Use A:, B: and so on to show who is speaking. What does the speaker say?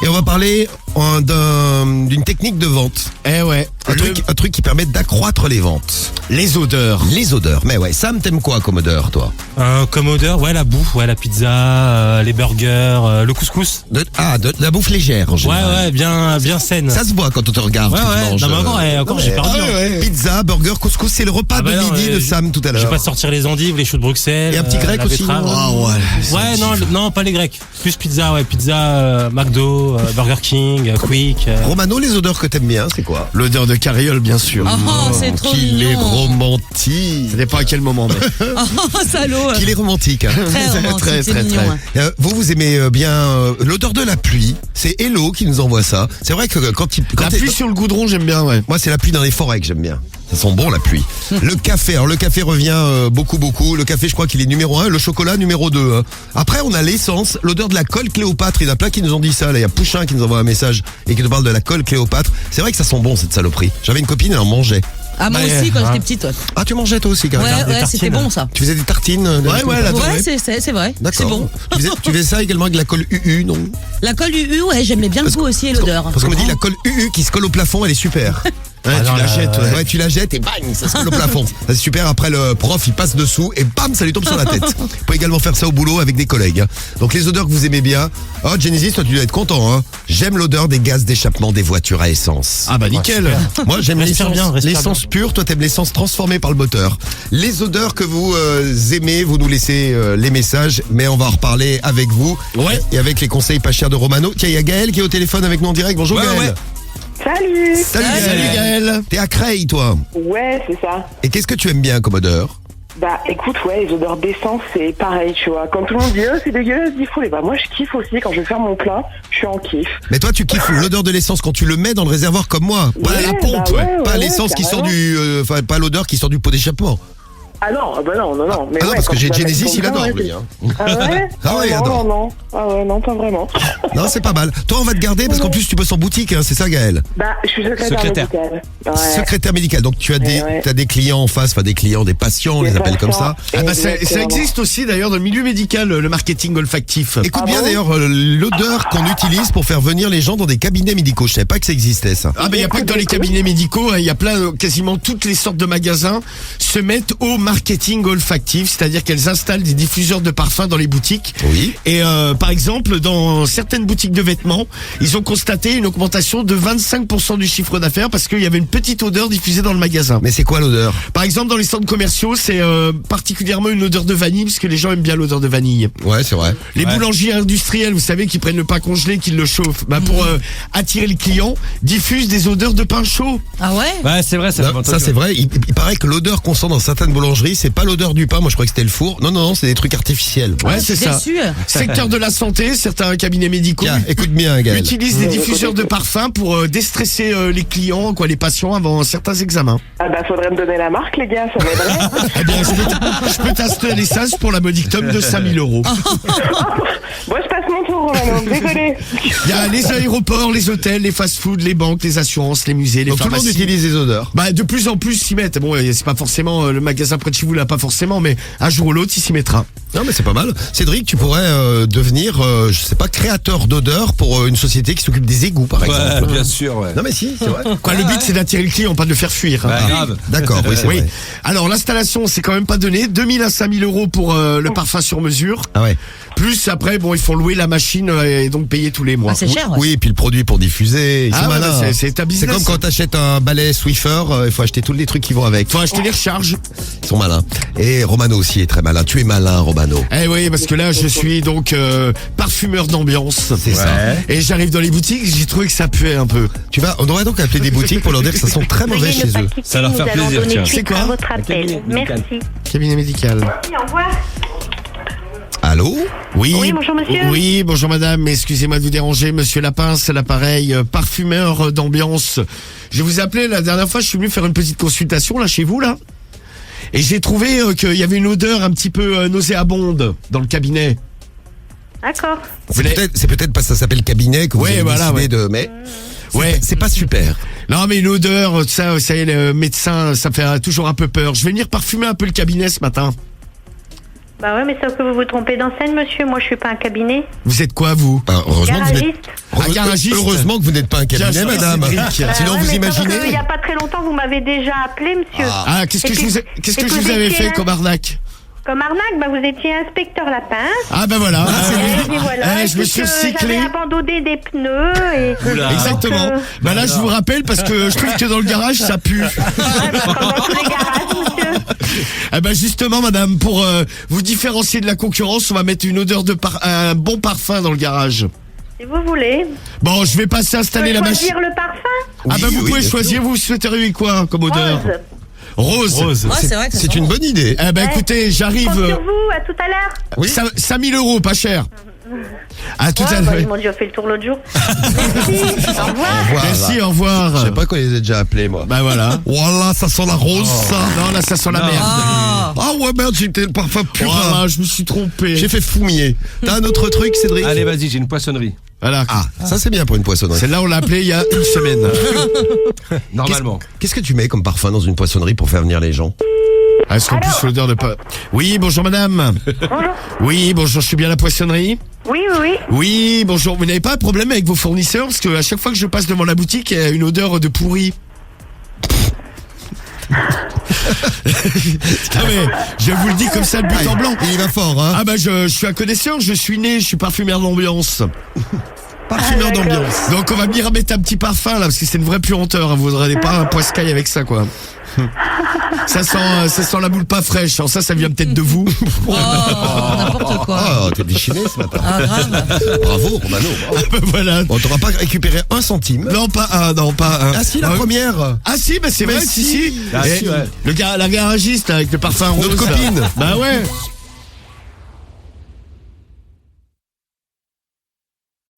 A: Et on va parler d'une technique de vente.
B: Eh ouais.
A: Un truc qui permet d'accroître les ventes.
B: Les odeurs.
A: Les odeurs. Mais ouais, Sam, t'aimes quoi comme odeur, toi?
C: Comme odeur, ouais, la bouffe, ouais, la pizza, les burgers, le couscous.
A: De la bouffe légère, en général.
C: Ouais, bien saine.
A: Ça se voit quand on te regarde.
C: Ouais,
A: que tu
C: ouais.
A: manges,
C: Non, mais encore, j'ai perdu.
A: Pizza, burger, couscous, c'est le repas de midi de Sam tout à
C: Je vais
A: l'heure.
C: pas sortir les endives, les choux de Bruxelles.
A: Et un petit grec
C: la
A: aussi,
C: betterave.
A: non
C: Ouais, non, pas les grecs. Plus pizza, ouais, pizza, McDo, Burger King, Quick.
A: Romano, les odeurs que t'aimes bien, c'est quoi?
B: L'odeur de carriole, bien sûr.
D: Oh, c'est trop
A: Qu'il est
D: mignon.
A: romantique.
B: Ça dépend à quel moment. Mais...
D: Oh, salaud.
A: Qu'il est romantique. Hein.
D: Très romantique, c'est mignon. Hein.
A: Vous aimez bien l'odeur de la pluie. C'est Hello qui nous envoie ça. C'est vrai que quand
B: La pluie sur le goudron, j'aime bien, ouais.
A: moi, c'est la pluie dans les forêts que j'aime bien. Ça sent bon la pluie. Le café, alors le café revient beaucoup. Le café, je crois qu'il est numéro 1, le chocolat numéro 2. Hein. Après, on a l'essence, l'odeur de la colle Cléopâtre. Il y en a plein qui nous ont dit ça. Là, il y a Pouchin qui nous envoie un message et qui nous parle de la colle Cléopâtre. C'est vrai que ça sent bon cette saloperie. J'avais une copine, elle en mangeait.
D: Ah, moi aussi, quand j'étais petite. Ouais,
A: Ah, tu mangeais toi aussi, Karine?
D: ouais, c'était bon ça.
A: Tu faisais des tartines
B: Ouais, la
D: Ouais, c'est vrai. C'est
A: D'accord.
D: bon.
A: Tu faisais ça également avec la colle UU, non?
D: La colle UU, ouais, j'aimais bien le goût aussi et l'odeur.
A: Parce qu'on me dit la colle UU qui se colle au plafond, elle est super.
B: Ouais,
C: Ah
B: tu
C: non,
B: la jettes, ouais.
A: Ouais, tu la jettes et bang, ça se colle au plafond. Ça, c'est super. Après, le prof, il passe dessous et bam, ça lui tombe sur la tête. Vous pouvez également faire ça au boulot avec des collègues. Hein. Donc, les odeurs que vous aimez bien. Oh, Genesis, toi, tu dois être content. Hein. J'aime l'odeur des gaz d'échappement des voitures à essence.
B: Ah bah nickel.
A: Moi, j'aime
C: Respire bien,
A: l'essence pure. Toi, t'aimes l'essence transformée par le moteur. Les odeurs que vous aimez, vous nous laissez les messages, mais on va en reparler avec vous.
B: Ouais.
A: Et avec les conseils pas chers de Romano. Tiens, il y a Gaël qui est au téléphone avec nous en direct. Bonjour,
B: Ouais,
A: Gaël.
B: ouais.
E: Salut.
A: Salut Gaël. T'es à Creil, toi.
E: Ouais, c'est ça.
A: Et qu'est-ce que tu aimes bien comme odeur?
E: Bah écoute, ouais, les odeurs d'essence, c'est pareil, tu vois. Quand tout le monde dit, oh, c'est dégueulasse, il faut, et bah moi je kiffe aussi, quand je vais faire mon plein, je suis en kiff.
A: Mais toi, tu kiffes l'odeur de l'essence quand tu le mets dans le réservoir comme moi. Pas
E: Ouais,
A: à la pompe,
E: bah ouais,
A: pas
E: ouais,
A: l'essence qui sort
E: carrément.
A: du... Enfin, pas l'odeur qui sort du pot d'échappement.
E: Ah non, bah non. Mais
A: Ah non,
E: ouais,
A: parce
E: quand
A: que j'ai
E: tu vas mettre
A: Genesis,
E: ton
A: il
E: plein,
A: adore,
E: ouais,
A: lui. Hein.
E: Ah ouais.
A: Ah ouais, il adore.
E: non. Ah ouais, non, pas vraiment.
A: Non, c'est pas mal. Toi, on va te garder parce qu'en plus, tu bosses en boutique, hein, c'est ça, Gaël?
E: Bah, je suis secrétaire médicale. Ouais.
A: Secrétaire médical. Donc, tu as
E: Ouais.
A: t'as des clients en face, enfin des clients, des patients, on les
E: Des
A: appelle comme ça.
E: patients.
B: Ah bah ça
E: Exactement.
B: existe aussi d'ailleurs dans le milieu médical, le marketing olfactif.
A: Écoute
E: Ah
A: bien
E: bon
A: d'ailleurs l'odeur qu'on utilise pour faire venir les gens dans des cabinets médicaux. Je savais pas que ça existait, ça.
B: Ah ben il y a pas que dans les cabinets médicaux, il y a plein, quasiment toutes les sortes de magasins se mettent au marketing olfactif, c'est-à-dire qu'elles installent des diffuseurs de parfums dans les boutiques.
A: Oui.
B: Et par exemple, dans certaines boutiques de vêtements, ils ont constaté une augmentation de 25% du chiffre d'affaires parce qu'il y avait une petite odeur diffusée dans le magasin.
A: Mais c'est quoi l'odeur?
B: Par exemple, dans les centres commerciaux, c'est particulièrement une odeur de vanille parce que les gens aiment bien l'odeur de vanille.
A: Ouais, c'est vrai.
B: Les boulangers industriels, vous savez, qui prennent le pain congelé, qui le chauffent, bah pour attirer le client, diffusent des odeurs de pain chaud.
D: Ah ouais?
C: Ouais, c'est vrai,
A: Non, ça c'est vrai, il paraît que l'odeur qu'on sent dans certaines boulangeries, c'est pas l'odeur du pain, moi je crois que c'était le four. Non, c'est des trucs artificiels.
B: Ouais, c'est ça.
D: Déçu.
B: Secteur de la santé, certains cabinets médicaux
A: Tiens, écoute bien, Gaël.
B: utilisent des diffuseurs de parfum pour déstresser les clients, les patients avant certains examens.
E: Ah bah faudrait me donner la marque, les gars, ça m'aiderait.
B: Eh bien, je peux t'installer ça pour la modique somme de 5 000 €.
E: Bon, je passe mon tour, Romano, désolé.
B: Il y a les aéroports, les hôtels, les fast-foods, les banques, les assurances, les musées, les
A: Donc tout le monde
B: pharmacies.
A: utilise des odeurs.
B: Bah de plus en plus s'y mettent. Bon, c'est pas forcément le magasin près de chez vous là, pas forcément, mais un jour ou l'autre, il s'y mettra.
A: Non mais c'est pas mal. Cédric, tu pourrais devenir, je sais pas, créateur d'odeurs pour une société qui s'occupe des égouts par exemple.
F: bien sûr, ouais.
A: Non mais si, c'est vrai.
B: Quoi, le but c'est d'attirer le client, pas de le faire fuir. hein.
F: Ouais, grave.
A: D'accord, oui c'est
B: Oui.
A: vrai.
B: Alors l'installation, c'est quand même pas donné. 2000 à 5000 € pour le parfum sur mesure.
A: Ah ouais.
B: Plus après, bon, il faut louer la machine et donc payer tous les mois.
D: Ah, c'est cher, ouais.
A: Oui, et puis le produit pour diffuser, ils sont
B: Ah ouais,
A: malins,
B: bah,
A: hein.
B: c'est un
A: C'est
B: business.
A: comme quand t'achètes un balai Swiffer, il faut acheter tous les trucs qui vont avec.
B: Faut acheter les recharges.
A: Ils sont malins. Et Romano aussi est très malin. Tu es malin, Romano.
B: Eh oui, parce que là, je suis donc parfumeur d'ambiance.
A: C'est ça.
B: Et j'arrive dans les boutiques, j'ai trouvé que ça puait un peu.
A: On devrait donc appeler des boutiques pour leur dire que ça sent très mauvais chez eux.
F: Ça leur fait
G: Nous allons
F: plaisir,
G: donner
F: tiens.
G: suite
B: C'est quoi
G: à votre appel. Merci.
B: Cabinet médical.
G: Au revoir.
A: Allô?
B: Oui.
G: Oui, bonjour, monsieur.
B: Oui, bonjour madame. Excusez-moi de vous déranger, monsieur Lapince, l'appareil parfumeur d'ambiance. Je vous appelais la dernière fois, je suis venu faire une petite consultation là chez vous là. Et j'ai trouvé qu'il y avait une odeur un petit peu nauséabonde dans le cabinet.
G: D'accord.
A: C'est peut-être parce que ça s'appelle cabinet que vous
B: Ouais,
A: avez
B: voilà,
A: décidé
B: ouais.
A: de... Mais
B: Ouais.
A: c'est pas super.
B: Non mais une odeur, ça y est, le médecin, ça fait toujours un peu peur. Je vais venir parfumer un peu le cabinet ce matin.
G: Bah ouais, mais sauf que vous vous trompez d'enseigne, monsieur. Moi, je suis pas un cabinet.
B: Vous êtes quoi vous?
A: Heureusement que vous êtes...
G: Garagiste.
B: garagiste.
A: Heureusement que vous n'êtes pas un cabinet,
B: Bien sûr,
A: madame.
B: Cédric.
A: Sinon, vous
G: Il n'y
A: imaginez.
G: a pas très longtemps, vous m'avez déjà appelé, monsieur.
B: Ah, qu'est-ce que
G: Et
B: je
G: puis-
B: vous,
G: et
B: je
G: puis
B: vous avais
G: étiez
B: fait
G: là.
B: comme arnaque?
G: Comme arnaque, vous étiez inspecteur lapin.
B: Ah ben voilà.
G: Et puis voilà.
B: Je me
G: Et
B: suis
G: puis que
B: recyclé.
G: J'avais abandonné des pneus. Et...
B: Exactement.
G: Donc,
B: Bah là, je vous rappelle parce que je trouve que dans le garage, ça pue.
G: comme dans tous les garages, monsieur.
B: Ah bah justement, madame, pour vous différencier de la concurrence, on va mettre une odeur de un bon parfum dans le garage.
G: Si vous voulez.
B: Bon, je vais passer
G: Je
B: installer
G: peux
B: la machine.
G: choisir le parfum.
B: Ah bah vous
A: Oui,
B: pouvez
A: bien
B: choisir,
A: sûr.
B: vous souhaiteriez quoi comme odeur?
G: Rose.
B: Rose.
D: Ouais, c'est vrai que ça
A: C'est
D: sent
A: une
D: bon.
A: bonne idée.
B: Eh ben
G: Ouais.
B: écoutez, j'arrive.
G: Compte sur vous, à tout à l'heure.
A: Oui.
B: 5000 €, pas cher. À tout à
G: Ouais, bah,
B: l'heure.
G: ils m'ont dit, on fait le tour l'autre jour. Merci. Au revoir.
B: Merci, au revoir.
A: Je sais pas qu'on les a déjà appelés, moi.
B: Bah voilà.
A: Voilà, ça sent la rose, ça.
B: Non, là, ça sent la merde.
D: Ah.
A: Ah ouais, merde, j'étais le parfum pur.
B: Voilà, je me suis trompé.
A: J'ai fait fumier. T'as un autre truc, Cédric?
F: Allez, vas-y, j'ai une poissonnerie.
B: Voilà.
A: Ah, ça c'est bien pour une poissonnerie.
B: Celle-là, on l'a appelée il y a une semaine.
F: Normalement.
A: Qu'est-ce que tu mets comme parfum dans une poissonnerie pour faire venir les gens?
B: Ah, est-ce qu'en plus, l'odeur de pas. Oui, bonjour madame.
G: Bonjour.
B: Oui, bonjour, je suis bien à la poissonnerie.
G: Oui, oui, oui.
B: Oui, bonjour. Vous n'avez pas de problème avec vos fournisseurs? Parce que à chaque fois que je passe devant la boutique, il y a une odeur de pourri. Non mais, je vous le dis comme ça, le but en blanc.
A: Il va fort, hein?
B: Ah bah je suis un connaisseur, je suis né, je suis parfumeur d'ambiance.
A: Parfumeur
G: d'accord.
A: d'ambiance.
B: Donc on va venir mettre un petit parfum là, parce que c'est une vraie puanteur, hein. Vous n'aurez pas un poiscaille avec ça quoi. Ça sent la boule pas fraîche, alors ça vient peut-être de vous.
D: Oh, n'importe quoi.
A: Ah, t'es déchiné ce matin.
D: Ah, grave.
A: Bravo, Romano. bravo.
B: Voilà.
A: Bon, t'auras pas récupéré un centime.
B: Non pas un, non pas un.
A: Ah si, la première.
B: Ah si, bah c'est
A: Mais
B: vrai, si.
F: Ah,
B: Eh,
F: si, ouais.
B: le gars, la garagiste avec le parfum rose.
A: Notre
B: là.
A: copine.
B: Bah ouais.